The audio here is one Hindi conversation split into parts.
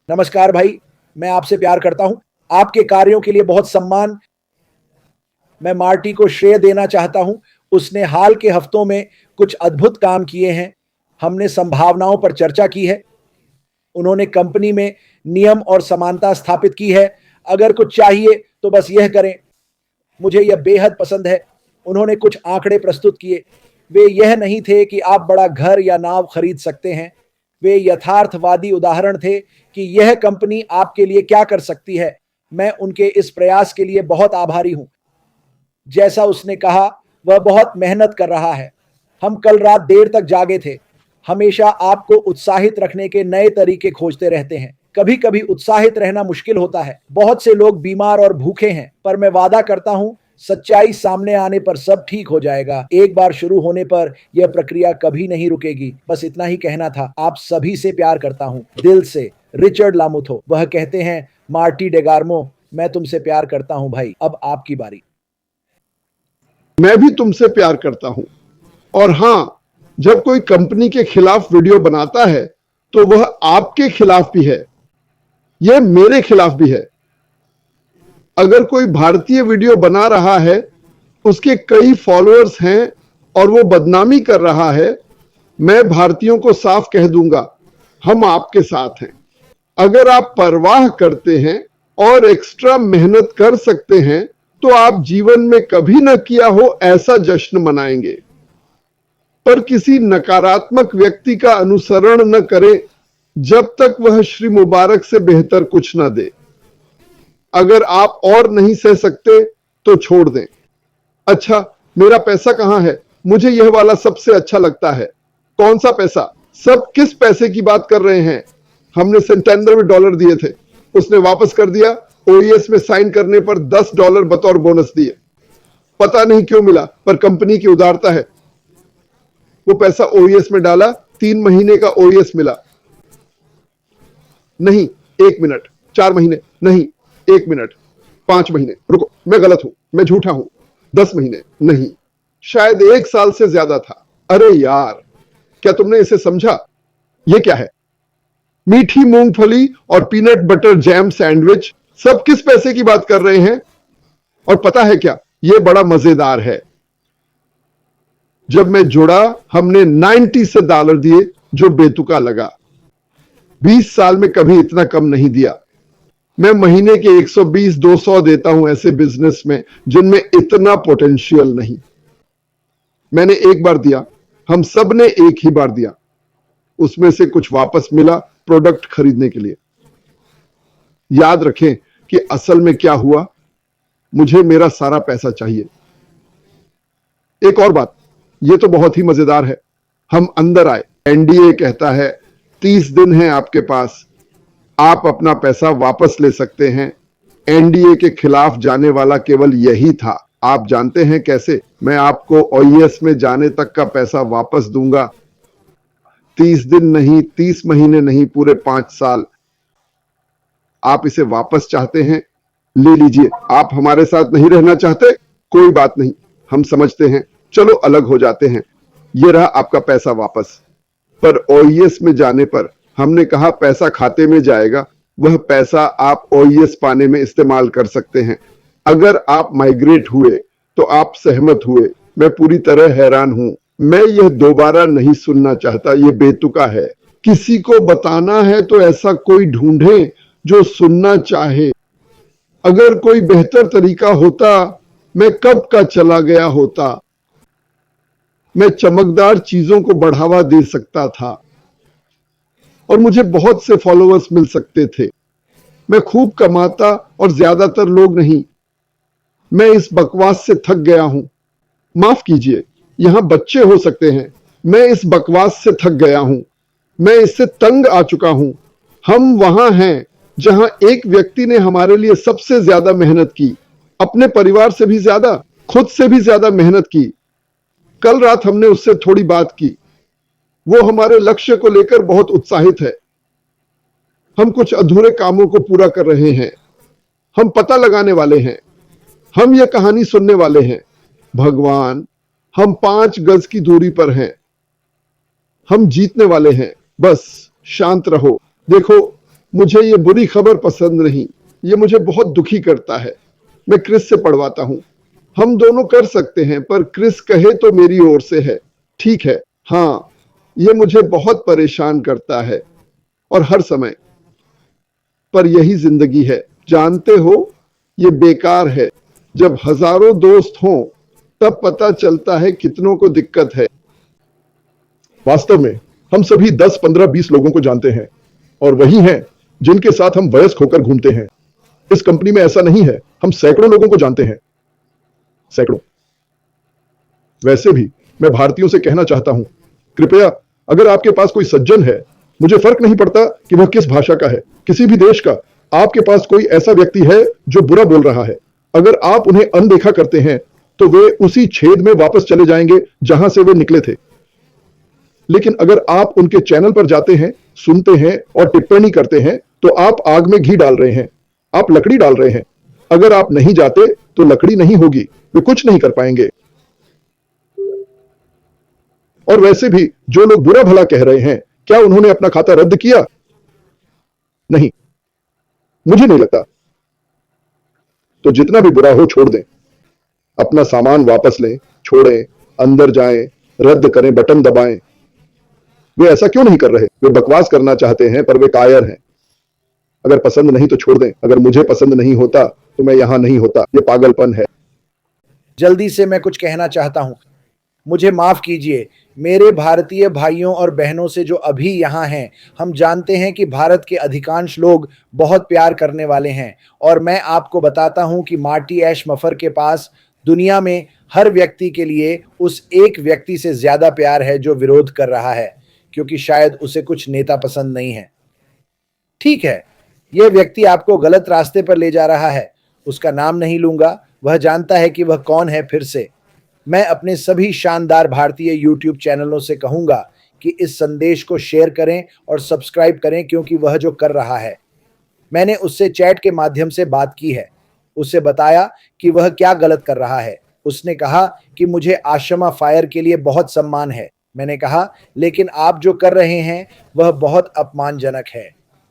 नमस्कार भाई, मैं आपसे प्यार करता हूँ। आपके कार्यों के लिए बहुत सम्मान। मैं मार्टी को श्रेय देना चाहता हूँ। उसने हाल के हफ्तों में कुछ अद्भुत काम किए हैं। हमने संभावनाओं पर चर्चा की है। उन्होंने कंपनी में नियम और समानता स्थापित की है। अगर कुछ चाहिए तो बस यह करें। मुझे यह बेहद पसंद है। उन्होंने कुछ आंकड़े प्रस्तुत किए। वे यह नहीं थे कि आप बड़ा घर या नाव खरीद सकते हैं। वे यथार्थवादी उदाहरण थे कि यह कंपनी आपके लिए क्या कर सकती है। मैं उनके इस प्रयास के लिए बहुत आभारी हूं। जैसा उसने कहा, वह बहुत मेहनत कर रहा है। हम कल रात देर तक जागे थे। हमेशा आपको उत्साहित रखने के नए तरीके खोजते रहते हैं। कभी कभी उत्साहित रहना मुश्किल होता है। बहुत से लोग बीमार और भूखे हैं, पर मैं वादा करता हूं, सच्चाई सामने आने पर सब ठीक हो जाएगा। एक बार शुरू होने पर यह प्रक्रिया कभी नहीं रुकेगी। बस इतना ही कहना था। आप सभी से प्यार करता हूं, दिल से। रिचर्ड लामुथो। वह कहते हैं, मार्टी डेगार्मो, मैं तुमसे प्यार करता हूं भाई। अब आपकी बारी। मैं भी तुमसे प्यार करता हूं। और हां, जब कोई कंपनी के खिलाफ वीडियो बनाता है तो वह आपके खिलाफ भी है। यह मेरे खिलाफ भी है। अगर कोई भारतीय वीडियो बना रहा है, उसके कई फॉलोअर्स हैं और वो बदनामी कर रहा है, मैं भारतीयों को साफ कह दूंगा, हम आपके साथ हैं। अगर आप परवाह करते हैं और एक्स्ट्रा मेहनत कर सकते हैं तो आप जीवन में कभी न किया हो ऐसा जश्न मनाएंगे। पर किसी नकारात्मक व्यक्ति का अनुसरण न करें जब तक वह श्री मुबारक से बेहतर कुछ न दे। अगर आप और नहीं सह सकते तो छोड़ दें। अच्छा, मेरा पैसा कहां है? मुझे यह वाला सबसे अच्छा लगता है। कौन सा पैसा? सब किस पैसे की बात कर रहे हैं? हमने सेंटेंडर में डॉलर दिए थे, उसने वापस कर दिया। ओईएस में साइन करने पर $10 बतौर बोनस दिए। पता नहीं क्यों मिला, पर कंपनी की उदारता है। वो पैसा ओईएस में डाला, 3 महीने का ओईएस मिला। नहीं, 1 मिनट, 4 महीने नहीं, 1 मिनट, 5 महीने। रुको, मैं गलत हूं, मैं झूठा हूं। 10 महीने नहीं, शायद 1 साल से ज्यादा था। अरे यार, क्या तुमने इसे समझा? ये क्या है? मीठी मूंगफली और पीनट बटर जैम सैंडविच, सब किस पैसे की बात कर रहे हैं? और पता है क्या, ये बड़ा मजेदार है। जब मैं जुड़ा, हमने $90 दिए, जो बेतुका लगा। 20 साल में कभी इतना कम नहीं दिया। मैं महीने के 120-200 देता हूं ऐसे बिजनेस में जिनमें इतना पोटेंशियल नहीं। मैंने एक बार दिया, हम सब ने एक ही बार दिया। उसमें से कुछ वापस मिला प्रोडक्ट खरीदने के लिए। याद रखें कि असल में क्या हुआ, मुझे मेरा सारा पैसा चाहिए। एक और बात, यह तो बहुत ही मजेदार है। हम अंदर आए, एनडीए कहता है 30 दिन है आपके पास, आप अपना पैसा वापस ले सकते हैं। एनडीए के खिलाफ जाने वाला केवल यही था। आप जानते हैं कैसे? मैं आपको ओईएस में जाने तक का पैसा वापस दूंगा। 30 दिन नहीं, 30 महीने नहीं, पूरे 5 साल। आप इसे वापस चाहते हैं, ले लीजिए। आप हमारे साथ नहीं रहना चाहते, कोई बात नहीं, हम समझते हैं, चलो अलग हो जाते हैं। ये रहा आपका पैसा वापस। पर ओईएस में जाने पर हमने कहा पैसा खाते में जाएगा, वह पैसा आप ओईएस पाने में इस्तेमाल कर सकते हैं। अगर आप माइग्रेट हुए तो आप सहमत हुए। मैं पूरी तरह हैरान हूं। मैं यह दोबारा नहीं सुनना चाहता, यह बेतुका है। किसी को बताना है तो ऐसा कोई ढूंढें जो सुनना चाहे। अगर कोई बेहतर तरीका होता, मैं कब का चला गया होता। मैं चमकदार चीजों को बढ़ावा दे सकता था और मुझे बहुत से फॉलोअर्स मिल सकते थे। मैं खूब कमाता और ज्यादातर लोग नहीं। मैं इस बकवास से थक गया हूं। माफ कीजिए, यहां बच्चे हो सकते हैं। मैं इस बकवास से थक गया हूं। मैं इससे तंग आ चुका हूं। हम वहां हैं जहां एक व्यक्ति ने हमारे लिए सबसे ज्यादा मेहनत की, अपने परिवार से भी ज्यादा, खुद से भी ज्यादा मेहनत की। कल रात हमने उससे थोड़ी बात की। वो हमारे लक्ष्य को लेकर बहुत उत्साहित है। हम कुछ अधूरे कामों को पूरा कर रहे हैं। हम पता लगाने वाले हैं। हम यह कहानी सुनने वाले हैं। भगवान, हम 5 गज की दूरी पर हैं। हम जीतने वाले हैं। बस शांत रहो। देखो, मुझे ये बुरी खबर पसंद नहीं, ये मुझे बहुत दुखी करता है। मैं क्रिस से पढ़वाता हूं। हम दोनों कर सकते हैं, पर क्रिस कहे तो मेरी ओर से है। ठीक है, हाँ, ये मुझे बहुत परेशान करता है और हर समय। पर यही जिंदगी है, जानते हो, ये बेकार है। जब हजारों दोस्त हों तब पता चलता है कितनों को दिक्कत है। वास्तव में हम सभी 10, 15, 20 लोगों को जानते हैं और वही हैं जिनके साथ हम वयस्क होकर घूमते हैं। इस कंपनी में ऐसा नहीं है, हम सैकड़ों लोगों को जानते हैं, सैकड़ों। वैसे भी मैं भारतीयों से कहना चाहता हूं, कृपया अगर आपके पास कोई सज्जन है, मुझे फर्क नहीं पड़ता कि वह किस भाषा का है, किसी भी देश का, आपके पास कोई ऐसा व्यक्ति है जो बुरा बोल रहा है, अगर आप उन्हें अनदेखा करते हैं तो वे उसी छेद में वापस चले जाएंगे जहां से वे निकले थे। लेकिन अगर आप उनके चैनल पर जाते हैं, सुनते हैं और टिप्पणी करते हैं तो आप आग में घी डाल रहे हैं, आप लकड़ी डाल रहे हैं। अगर आप नहीं जाते तो लकड़ी नहीं होगी, वे कुछ नहीं कर पाएंगे। और वैसे भी जो लोग बुरा भला कह रहे हैं, क्या उन्होंने अपना खाता रद्द किया? नहीं, मुझे नहीं लगता। तो जितना भी बुरा हो छोड़ दें, अपना सामान वापस लें, छोड़ें, अंदर जाएं, रद्द करें, बटन दबाएं। वे ऐसा क्यों नहीं कर रहे? वे बकवास करना चाहते हैं, पर वे कायर हैं। अगर पसंद नहीं तो छोड़ दें। अगर मुझे पसंद नहीं होता तो मैं यहां नहीं होता। ये पागलपन है। जल्दी से मैं कुछ कहना चाहता हूं। मुझे माफ कीजिए, मेरे भारतीय भाइयों और बहनों से जो अभी यहाँ हैं, हम जानते हैं कि भारत के अधिकांश लोग बहुत प्यार करने वाले हैं और मैं आपको बताता हूं कि मार्टी ऐश मफर के पास दुनिया में हर व्यक्ति के लिए उस एक व्यक्ति से ज्यादा प्यार है जो विरोध कर रहा है, क्योंकि शायद उसे कुछ नेता पसंद नहीं है। ठीक है, यह व्यक्ति आपको गलत रास्ते पर ले जा रहा है। उसका नाम नहीं लूंगा, वह जानता है कि वह कौन है। फिर से मैं अपने सभी शानदार भारतीय यूट्यूब चैनलों से कहूंगा कि इस संदेश को शेयर करें और सब्सक्राइब करें, क्योंकि वह जो कर रहा है, मैंने उससे चैट के माध्यम से बात की है, उसे बताया कि वह क्या गलत कर रहा है। उसने कहा कि मुझे आशमा फायर के लिए बहुत सम्मान है। मैंने कहा, लेकिन आप जो कर रहे हैं वह बहुत अपमानजनक है।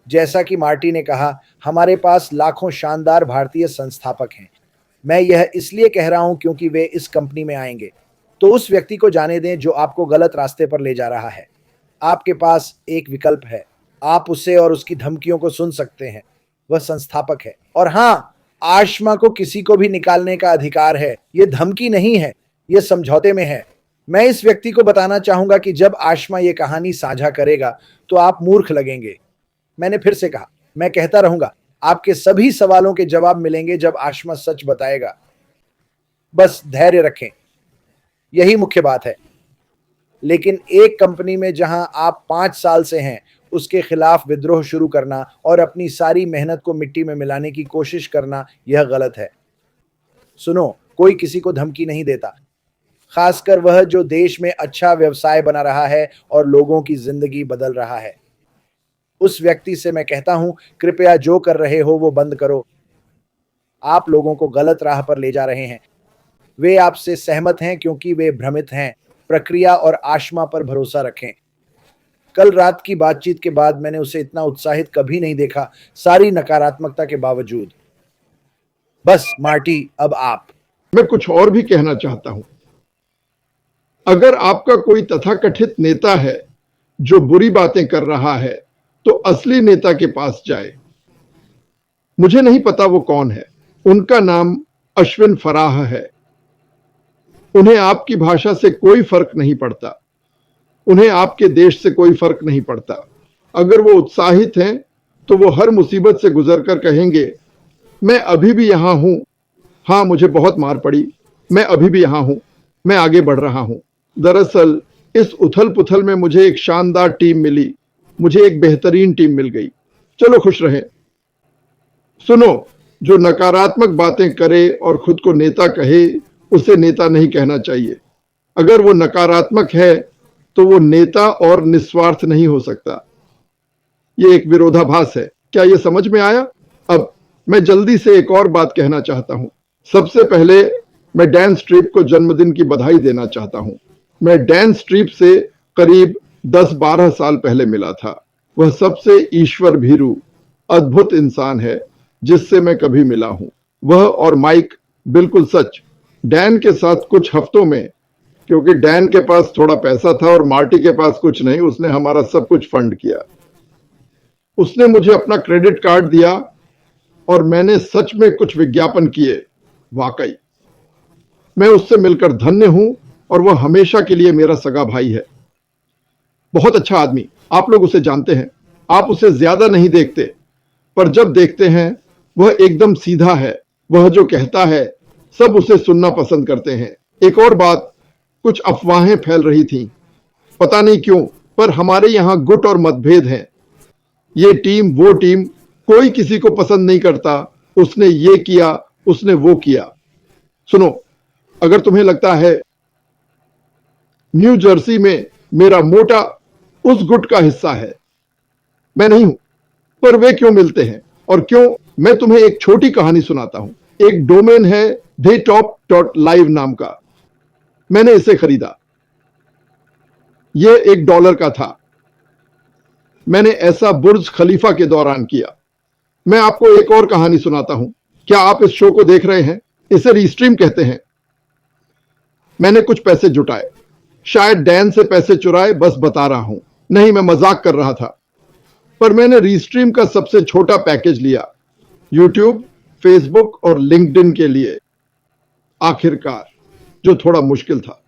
जैसा कि मार्टी ने कहा, हमारे पास लाखों शानदार भारतीय संस्थापक हैं। मैं यह इसलिए कह रहा हूं क्योंकि वे इस कंपनी में आएंगे। तो उस व्यक्ति को जाने दें जो आपको गलत रास्ते पर ले जा रहा है। आपके पास एक विकल्प है, आप उसे और उसकी धमकियों को सुन सकते हैं। वह संस्थापक है। और हाँ, आशमा को किसी को भी निकालने का अधिकार है। यह धमकी नहीं है, यह समझौते में है। मैं इस व्यक्ति को बताना चाहूंगा कि जब आशमा ये कहानी साझा करेगा तो आप मूर्ख लगेंगे। मैंने फिर से कहा, मैं कहता रहूंगा, आपके सभी सवालों के जवाब मिलेंगे जब आशमा सच बताएगा। बस धैर्य रखें, यही मुख्य बात है। लेकिन एक कंपनी में जहां आप 5 साल से हैं, उसके खिलाफ विद्रोह शुरू करना और अपनी सारी मेहनत को मिट्टी में मिलाने की कोशिश करना, यह गलत है। सुनो, कोई किसी को धमकी नहीं देता, खासकर वह जो देश में अच्छा व्यवसाय बना रहा है और लोगों की जिंदगी बदल रहा है। उस व्यक्ति से मैं कहता हूं, कृपया जो कर रहे हो वो बंद करो। आप लोगों को गलत राह पर ले जा रहे हैं। वे आपसे सहमत हैं क्योंकि वे भ्रमित हैं। प्रक्रिया और आशमा पर भरोसा रखें। कल रात की बातचीत के बाद मैंने उसे इतना उत्साहित कभी नहीं देखा, सारी नकारात्मकता के बावजूद। बस मार्टी, अब आप। मैं कुछ और भी कहना चाहता हूं। अगर आपका कोई तथाकथित नेता है जो बुरी बातें कर रहा है, तो असली नेता के पास जाए। मुझे नहीं पता वो कौन है। उनका नाम अश्विन फराह है। उन्हें आपकी भाषा से कोई फर्क नहीं पड़ता, उन्हें आपके देश से कोई फर्क नहीं पड़ता। अगर वो उत्साहित हैं तो वो हर मुसीबत से गुजरकर कहेंगे, मैं अभी भी यहां हूं। हां, मुझे बहुत मार पड़ी, मैं अभी भी यहां हूं, मैं आगे बढ़ रहा हूं। दरअसल इस उथल पुथल में मुझे एक शानदार टीम मिली, मुझे एक बेहतरीन टीम मिल गई। चलो खुश रहें। सुनो, जो नकारात्मक बातें करे और खुद को नेता कहे, उसे नेता नहीं कहना चाहिए। अगर वो नकारात्मक है तो वो नेता और निस्वार्थ नहीं हो सकता। ये एक विरोधाभास है। क्या ये समझ में आया? अब मैं जल्दी से एक और बात कहना चाहता हूं। सबसे पहले मैं डैन स्ट्रीप को जन्मदिन की बधाई देना चाहता हूं। मैं डैन स्ट्रीप से करीब 10-12 साल पहले मिला था। वह सबसे ईश्वर भीरू, अद्भुत इंसान है जिससे मैं कभी मिला हूं। वह और माइक, बिल्कुल सच। डैन के साथ कुछ हफ्तों में, क्योंकि डैन के पास थोड़ा पैसा था और मार्टी के पास कुछ नहीं, उसने हमारा सब कुछ फंड किया। उसने मुझे अपना क्रेडिट कार्ड दिया और मैंने सच में कुछ विज्ञापन किए। वाकई मैं उससे मिलकर धन्य हूं और वह हमेशा के लिए मेरा सगा भाई है। बहुत अच्छा आदमी, आप लोग उसे जानते हैं। आप उसे ज्यादा नहीं देखते, पर जब देखते हैं वह एकदम सीधा है। वह जो कहता है सब उसे सुनना पसंद करते हैं। एक और बात, कुछ अफवाहें फैल रही थीं, पता नहीं क्यों, पर हमारे यहां गुट और मतभेद हैं। ये टीम, वो टीम, कोई किसी को पसंद नहीं करता। उसने ये किया, उसने वो किया। सुनो, अगर तुम्हें लगता है न्यू जर्सी में मेरा मोटा उस गुट का हिस्सा है, मैं नहीं हूं, पर वे क्यों मिलते हैं और क्यों, मैं तुम्हें एक छोटी कहानी सुनाता हूं। एक डोमेन है theytalk.live नाम का। मैंने इसे खरीदा, यह $1 का था। मैंने ऐसा बुर्ज खलीफा के दौरान किया। मैं आपको एक और कहानी सुनाता हूं। क्या आप इस शो को देख रहे हैं? इसे रीस्ट्रीम कहते हैं। मैंने कुछ पैसे जुटाए, शायद डैन से पैसे चुराए, बस बता रहा हूं। नहीं, मैं मजाक कर रहा था। पर मैंने रीस्ट्रीम का सबसे छोटा पैकेज लिया, यूट्यूब, फेसबुक और लिंक्डइन के लिए। आखिरकार, जो थोड़ा मुश्किल था।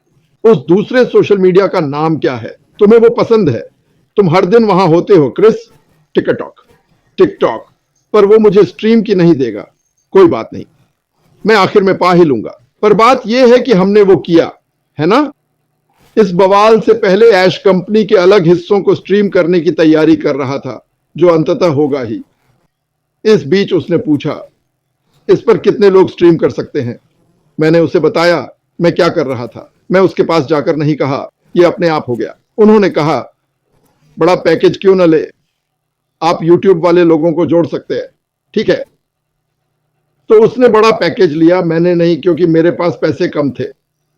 उस दूसरे सोशल मीडिया का नाम क्या है? तुम्हें वो पसंद है, तुम हर दिन वहां होते हो क्रिस। टिकटॉक, पर वो मुझे स्ट्रीम की नहीं देगा। कोई बात नहीं, मैं आखिर में पा ही लूंगा। पर बात यह है कि हमने वो किया है ना। इस बवाल से पहले ऐश कंपनी के अलग हिस्सों को स्ट्रीम करने की तैयारी कर रहा था, जो अंततः होगा ही। इस बीच उसने पूछा, इस पर कितने लोग स्ट्रीम कर सकते हैं? मैंने उसे बताया मैं क्या कर रहा था। मैं उसके पास जाकर नहीं कहा, यह अपने आप हो गया। उन्होंने कहा, बड़ा पैकेज क्यों न ले, आप यूट्यूब वाले लोगों को जोड़ सकते हैं। ठीक है, तो उसने बड़ा पैकेज लिया, मैंने नहीं, क्योंकि मेरे पास पैसे कम थे।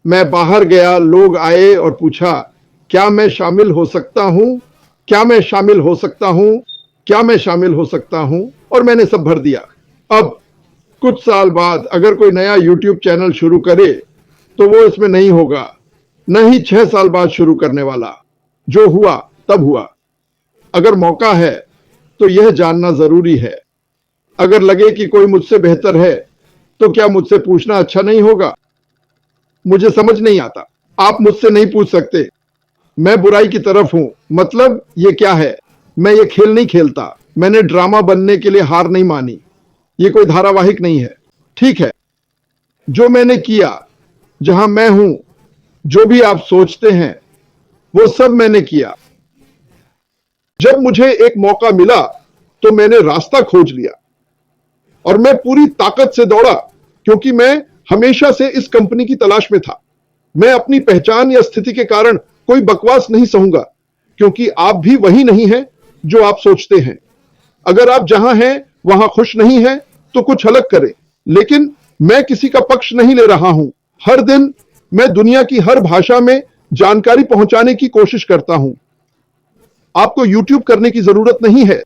मैं बाहर गया, लोग आए और पूछा, क्या मैं शामिल हो सकता हूं? क्या मैं शामिल हो सकता हूं? क्या मैं शामिल हो सकता हूं? और मैंने सब भर दिया। अब कुछ साल बाद अगर कोई नया यूट्यूब चैनल शुरू करे तो वो इसमें नहीं होगा, नहीं 6 साल बाद शुरू करने वाला। जो हुआ तब हुआ। अगर मौका है तो यह जानना जरूरी है। अगर लगे कि कोई मुझसे बेहतर है तो क्या मुझसे पूछना अच्छा नहीं होगा? मुझे समझ नहीं आता। आप मुझसे नहीं पूछ सकते। मैं बुराई की तरफ हूं। मतलब ये क्या है? मैं ये खेल नहीं खेलता। मैंने ड्रामा बनने के लिए हार नहीं मानी। ये कोई धारावाहिक नहीं है। ठीक है, जो मैंने किया, जहां मैं हूं, जो भी आप सोचते हैं, वो सब मैंने किया। जब मुझे एक मौका मिला तो मैंने रास्ता खोज लिया और मैं पूरी ताकत से दौड़ा, क्योंकि मैं हमेशा से इस कंपनी की तलाश में था। मैं अपनी पहचान या स्थिति के कारण कोई बकवास नहीं सहूंगा, क्योंकि आप भी वही नहीं हैं जो आप सोचते हैं। अगर आप जहां हैं वहां खुश नहीं हैं तो कुछ अलग करें। लेकिन मैं किसी का पक्ष नहीं ले रहा हूं। हर दिन मैं दुनिया की हर भाषा में जानकारी पहुंचाने की कोशिश करता हूं। आपको यूट्यूब करने की जरूरत नहीं है।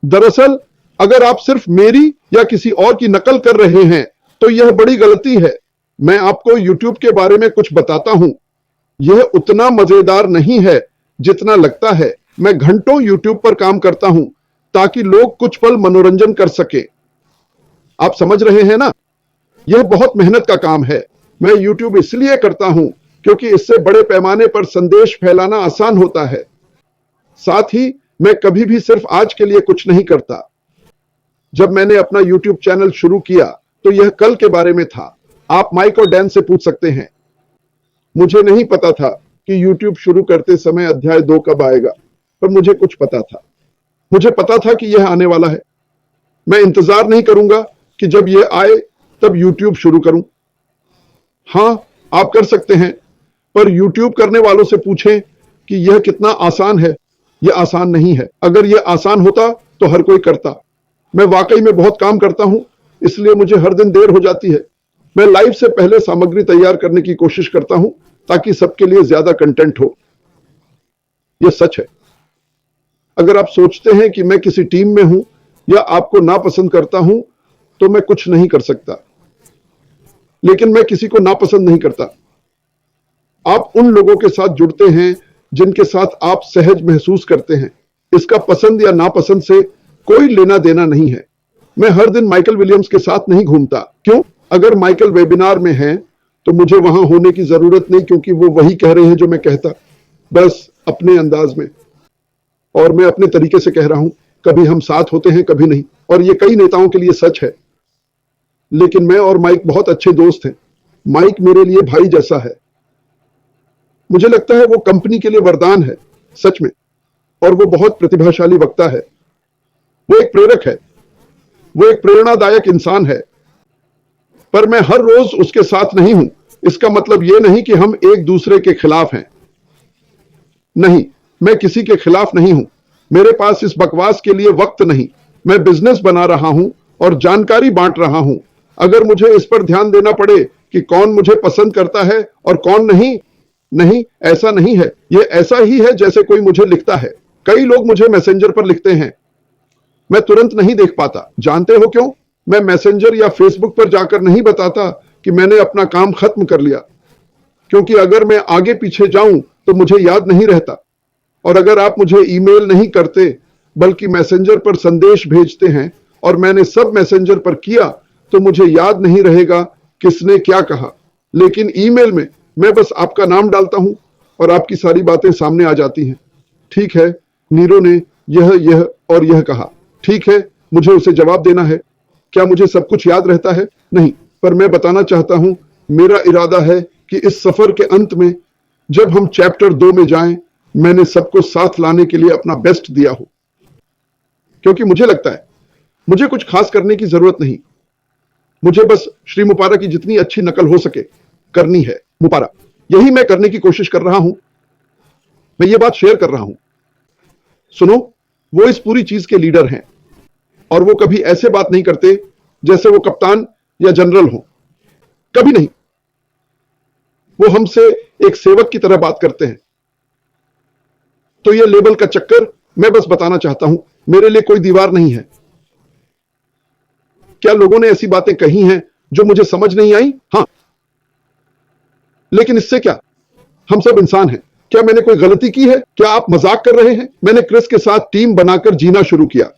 दरअसल अगर आप सिर्फ मेरी या किसी और की नकल कर रहे हैं तो यह बड़ी गलती है। मैं आपको यूट्यूब के बारे में कुछ बताता हूं। यह उतना मजेदार नहीं है जितना लगता है। मैं घंटों यूट्यूब पर काम करता हूं ताकि लोग कुछ पल मनोरंजन कर सके। आप समझ रहे हैं ना? यह बहुत मेहनत का काम है। मैं यूट्यूब इसलिए करता हूं क्योंकि इससे बड़े पैमाने पर संदेश फैलाना आसान होता है। साथ ही मैं कभी भी सिर्फ आज के लिए कुछ नहीं करता। जब मैंने अपना यूट्यूब चैनल शुरू किया तो यह कल के बारे में था। आप माइक और डैन से पूछ सकते हैं। मुझे नहीं पता था कि यूट्यूब शुरू करते समय अध्याय 2 कब आएगा, पर मुझे कुछ पता था। मुझे पता था कि यह आने वाला है। मैं इंतजार नहीं करूंगा कि जब यह आए तब यूट्यूब शुरू करूं। हां, आप कर सकते हैं, पर यूट्यूब करने वालों से पूछें कि यह कितना आसान है। यह आसान नहीं है। अगर यह आसान होता तो हर कोई करता। मैं वाकई में बहुत काम करता हूं, इसलिए मुझे हर दिन देर हो जाती है। मैं लाइव से पहले सामग्री तैयार करने की कोशिश करता हूं ताकि सबके लिए ज्यादा कंटेंट हो। यह सच है। अगर आप सोचते हैं कि मैं किसी टीम में हूं या आपको नापसंद करता हूं तो मैं कुछ नहीं कर सकता, लेकिन मैं किसी को नापसंद नहीं करता। आप उन लोगों के साथ जुड़ते हैं जिनके साथ आप सहज महसूस करते हैं। इसका पसंद या नापसंद से कोई लेना देना नहीं है। मैं हर दिन माइकल विलियम्स के साथ नहीं घूमता। क्यों? अगर माइकल वेबिनार में हैं तो मुझे वहां होने की जरूरत नहीं, क्योंकि वो वही कह रहे हैं जो मैं कहता, बस अपने अंदाज में। और मैं अपने तरीके से कह रहा हूं। कभी हम साथ होते हैं, कभी नहीं, और ये कई नेताओं के लिए सच है। लेकिन मैं और माइक बहुत अच्छे दोस्त हैं। माइक मेरे लिए भाई जैसा है। मुझे लगता है वो कंपनी के लिए वरदान है, सच में। और वो बहुत प्रतिभाशाली वक्ता है। वो एक प्रेरक है। वो एक प्रेरणादायक इंसान है। पर मैं हर रोज उसके साथ नहीं हूं। इसका मतलब यह नहीं कि हम एक दूसरे के खिलाफ हैं। नहीं, मैं किसी के खिलाफ नहीं हूं। मेरे पास इस बकवास के लिए वक्त नहीं। मैं बिजनेस बना रहा हूं और जानकारी बांट रहा हूं। अगर मुझे इस पर ध्यान देना पड़े कि कौन मुझे पसंद करता है और कौन नहीं, नहीं, ऐसा नहीं है। यह ऐसा ही है जैसे कोई मुझे लिखता है। कई लोग मुझे मैसेंजर पर लिखते हैं। मैं तुरंत नहीं देख पाता। जानते हो क्यों? मैं मैसेंजर या फेसबुक पर जाकर नहीं बताता कि मैंने अपना काम खत्म कर लिया, क्योंकि अगर मैं आगे पीछे जाऊं तो मुझे याद नहीं रहता। और अगर आप मुझे ईमेल नहीं करते बल्कि मैसेंजर पर संदेश भेजते हैं और मैंने सब मैसेंजर पर किया, तो मुझे याद नहीं रहेगा किसने क्या कहा। लेकिन ईमेल में मैं बस आपका नाम डालता हूं और आपकी सारी बातें सामने आ जाती हैं। ठीक है, नीरो ने यह और यह कहा। ठीक है, मुझे उसे जवाब देना है। क्या मुझे सब कुछ याद रहता है? नहीं, पर मैं बताना चाहता हूं, मेरा इरादा है कि इस सफर के अंत में, जब हम चैप्टर 2 में जाएं, मैंने सबको साथ लाने के लिए अपना बेस्ट दिया हो। क्योंकि मुझे लगता है मुझे कुछ खास करने की जरूरत नहीं। मुझे बस श्री मुपारा की जितनी अच्छी नकल हो सके करनी है। मुपारा, यही मैं करने की कोशिश कर रहा हूं। मैं ये बात शेयर कर रहा हूं। सुनो, वो इस पूरी चीज के लीडर हैं और वो कभी ऐसे बात नहीं करते जैसे वो कप्तान या जनरल हो। कभी नहीं। वो हमसे एक सेवक की तरह बात करते हैं। तो ये लेबल का चक्कर, मैं बस बताना चाहता हूं, मेरे लिए कोई दीवार नहीं है। क्या लोगों ने ऐसी बातें कही हैं जो मुझे समझ नहीं आई? हां, लेकिन इससे क्या? हम सब इंसान हैं। क्या मैंने कोई गलती की है? क्या आप मजाक कर रहे हैं? मैंने क्रिस के साथ टीम बनाकर जीना शुरू किया।